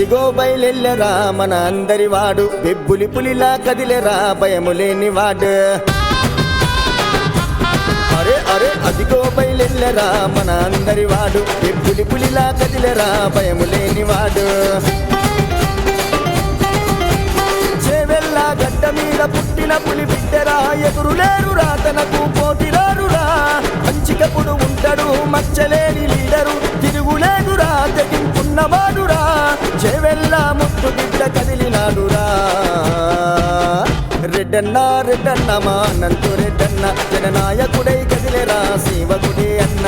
అదిగో బయలెల్లరా మన అందరి వాడు, బెబ్బులి పులిలా కదిలేరా భయము లేని వాడు. అరే అరే అదిగో బయలెల్లరా మన అందరి వాడు, బెబ్బులి పులిలా కదిలేరా భయము లేని వాడు. చేవెల్లా గడ్డ మీద పుట్టిన పులి బిడ్డరా, ఎదురులేరురా తనకు పోటీరారురా. మంచికప్పుడు ఉంటాడు మచ్చలేని లీడరు, తిరుగులేదురా తెగింపున్నవాడురా. చేవెల్లా ముట్టు బిడ్డ కదిలినాడురా. రెడ్డన్న రెడ్డన్న మానంతు రెడ్డన్న, జననాయకుడై కదిలేరా సేవకుడే అన్న.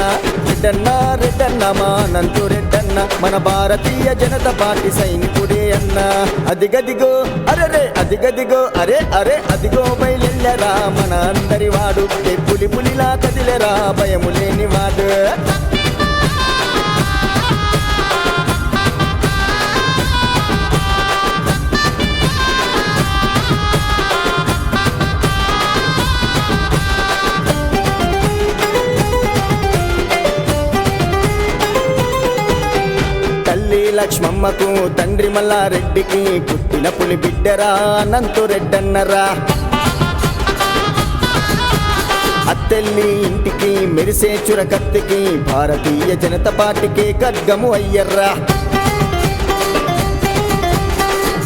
రెడ్డన్న రెడ్డన్న మానంతు రెడ్డన్న, మన భారతీయ జనతా పార్టీ సైనికుడే అన్న. అదిగదిగో అరెరే అదిగదిగో అరే అరే అదిగో బయలెల్లరా మన అందరి వాడు, పులి పులిలా కదిలేరా భయము లేని వాడు. తల్లి లక్ష్మమ్మకు తండ్రి మల్లారెడ్డికి పుట్టిన పులి బిడ్డరా అనంతు రెడ్డన్నరా. అత్తెల్లి ఇంటికి మెరిసే చురకత్తికి, భారతీయ జనతా పార్టీకి ఖడ్గము అయ్యర్రా.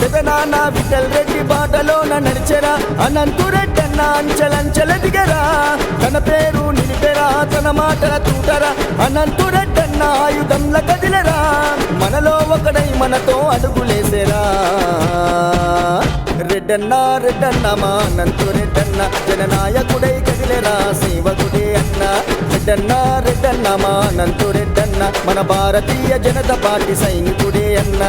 పెదనాన్న విఠల్ రెడ్డి బాటలోన నడిచెరా, అనంతు రెడ్డన్న అంచెలంచెల దిగరా. తన పేరు నిలిపెరా, తన మాటల తూటరా, అనంతు రెడ్డన్న ఆయుధంల కదిలరా. మనలో ఒకడై మనతో అడుగులేసేరా. రెడ్డన్న రెడ్డన్న మానంతు రెడ్డన్న, జననాయకుడై కదిలేరా సేవకుడే అన్న. రెడ్డన్న రెడ్డన్న మానంతు రెడ్డన్న, మన భారతీయ జనతా పార్టీ సైనికుడే అన్న.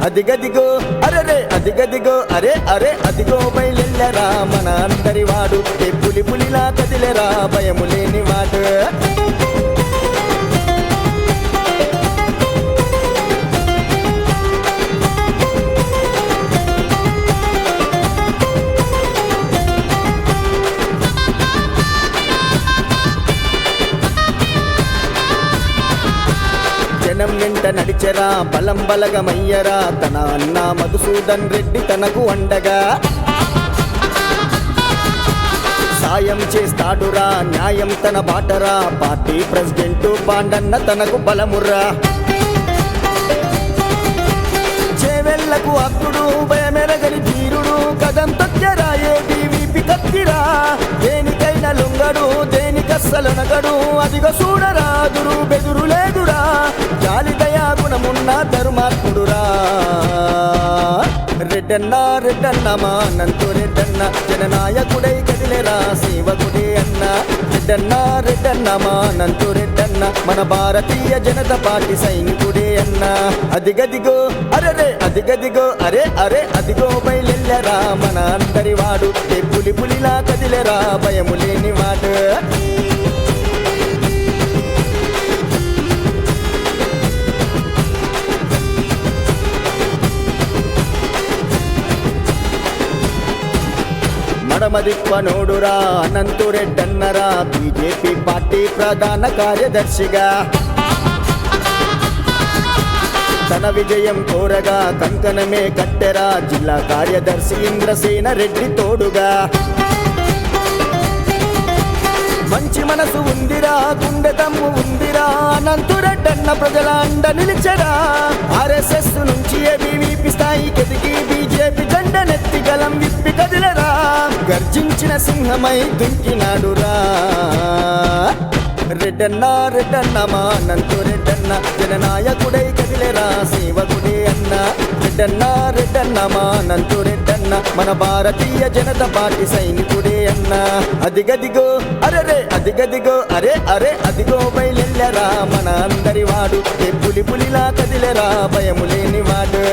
అదిగదిగో అరెరే అదిగదిగో అరే అరే అదిగో బయలెల్లరా మన అందరి వాడు, పులి పులిలా కదిలేరా భయము లేని వాడు. జనం వెంట నడిచెరా, బలం బలగమయ్యరా. తన అన్న మధుసూదన్ రెడ్డి తనకు అండగా సాయం చేస్తాడురా, న్యాయం తన బాటరా. పార్టీ ప్రెసిడెంట్ పాండన్న తనకు బలముర్రా. చేవెళ్లకు అప్పుడు భయమెరగని ధీరుడు, కదం తొక్కెరా ఏబీవీపీ కత్తిరా. దేనికైనా లొంగడు దేనికస్సలనగడు, అదిగో చూడరా దురు బెదురు లేదురా. జాలి దయా గుణమున్న ధర్మాత్ముడురా. రెడ్డన్న రెడ్డన్న మానంతు రెడ్డన్న, జననాయకుడై కదిలేరా సేవకుడే అన్న. రెడ్డన్న రెడ్డన్న మానంతు రెడ్డన్న, మన భారతీయ జనతా పార్టీ సైనికుడే అన్న. అదిగదిగో అరెరే అదిగదిగో అరే అరే అదిగో బయలెల్లరా మన అందరి వాడు, పులి పులిలా కదిలేరా భయము లేని వాడు. మడమదిప్పనోడురా అనంతు రెడ్డన్నరా, బీజేపీ పార్టీ ప్రధాన కార్యదర్శిగా. తన విజయం కోరగా కంకణమే కట్టెరా, జిల్లా కార్యదర్శి ఇంద్రసేన రెడ్డి తోడుగా. మంచి మనసు ఉందిరా, గుండె దమ్ము ఉందిరా, అనంతు రెడ్డన్న ప్రజల అండ నిలిచెరా. ఆర్ఎస్ఎస్ నుంచి ఏబీవీపీ స్థాయికి ఎదిగి, బీజేపీ జెండా నెత్తి గలం విప్పి కదిలరా. గర్జించిన సింహమై దుంకినాడురా. రెడ్డన్న రెడ్డన్న మానంతు రెడ్డన్న, జననాయకుడై కదిలేరా సేవకుడే అన్న. రెడ్డన్న రెడ్డన్న మానంతు రెడ్డన్న, మన భారతీయ జనతా పార్టీ సైనికుడే అన్న. అదిగదిగో అరెరే అదిగదిగో అరే అరే అదిగో బయలెల్లరా మన అందరి వాడు, పులి పులిలా కదిలేరా భయము లేని వాడు.